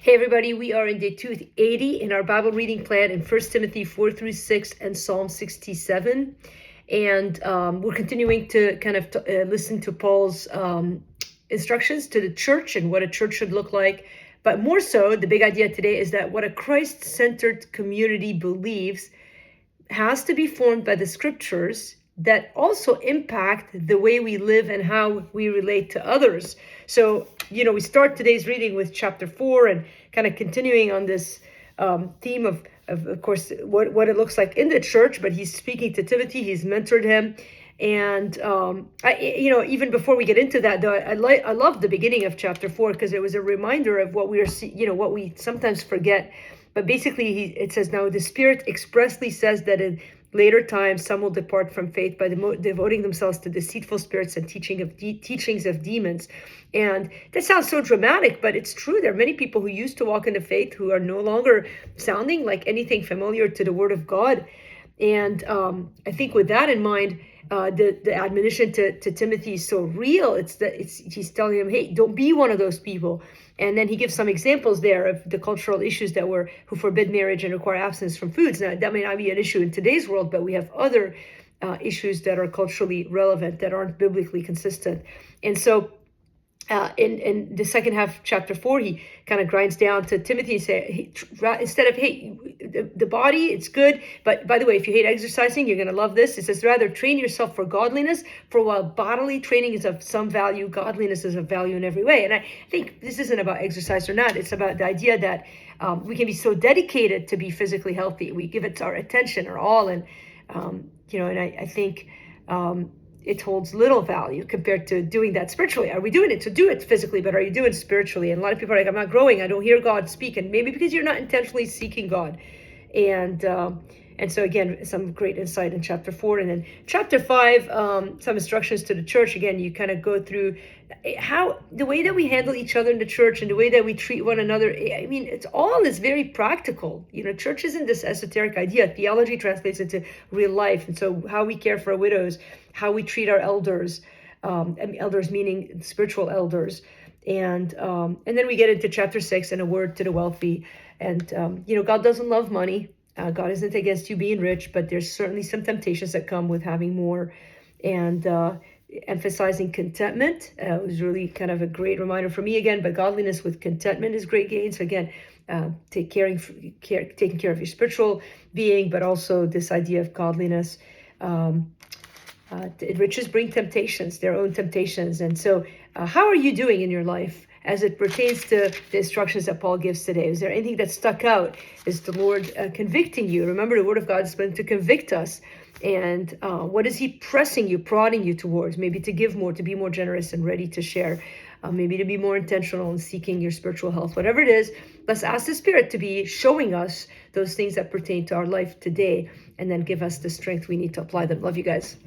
Hey everybody, we are in day 280 in our Bible reading plan in 1 Timothy 4 through 6 and Psalm 67. And we're continuing to kind of listen to Paul's instructions to the church and what a church should look like. But more so, the big idea today is that what a Christ-centered community believes has to be formed by the scriptures that also impact the way we live and how we relate to others. So, we start today's reading with chapter 4 and kind of continuing on this theme of course, what it looks like in the church, but he's speaking to Timothy, he's mentored him. And even before we get into that, though, I love the beginning of chapter 4 because it was a reminder of what what we sometimes forget. But basically, it says, now the Spirit expressly says that in later times some will depart from faith by devoting themselves to deceitful spirits and teachings of demons. And that sounds so dramatic, but it's true. There are many people who used to walk in the faith who are no longer sounding like anything familiar to the Word of God. And I think with that in mind, the admonition to Timothy is so real. He's telling him, hey, don't be one of those people. And then he gives some examples there of the cultural issues who forbid marriage and require abstinence from foods. Now, that may not be an issue in today's world, but we have other issues that are culturally relevant that aren't biblically consistent. And so in the second half of chapter 4, he kind of grinds down to Timothy and say, instead of, hey, the body, it's good, but by the way, if you hate exercising, you're going to love this. It says, rather train yourself for godliness, for while bodily training is of some value, godliness is of value in every way. And I think this isn't about exercise or not. It's about the idea that we can be so dedicated to be physically healthy. We give it our attention, our all. And, and I think it holds little value compared to doing that spiritually. Are we doing it to do it physically, but are you doing it spiritually? And a lot of people are like, I'm not growing. I don't hear God speak. And maybe because you're not intentionally seeking God. And so again, some great insight in chapter 4. And then chapter 5, some instructions to the church. Again, you kind of go through how the way that we handle each other in the church and the way that we treat one another. I mean, it's all is very practical. Church isn't this esoteric idea. Theology translates into real life. And so how we care for our widows, how we treat our elders, elders meaning spiritual elders. And then we get into chapter 6 and a word to the wealthy. And, God doesn't love money. God isn't against you being rich, but there's certainly some temptations that come with having more. And emphasizing contentment was really kind of a great reminder for me again, but godliness with contentment is great gain. So again, taking care of your spiritual being, but also this idea of godliness. Riches bring temptations, their own temptations. And so how are you doing in your life as it pertains to the instructions that Paul gives today? Is there anything that stuck out? Is the Lord convicting you? Remember, the Word of God is meant to convict us. And what is he pressing you, prodding you towards? Maybe to give more, to be more generous and ready to share. Maybe to be more intentional in seeking your spiritual health. Whatever it is, let's ask the Spirit to be showing us those things that pertain to our life today, and then give us the strength we need to apply them. Love you guys.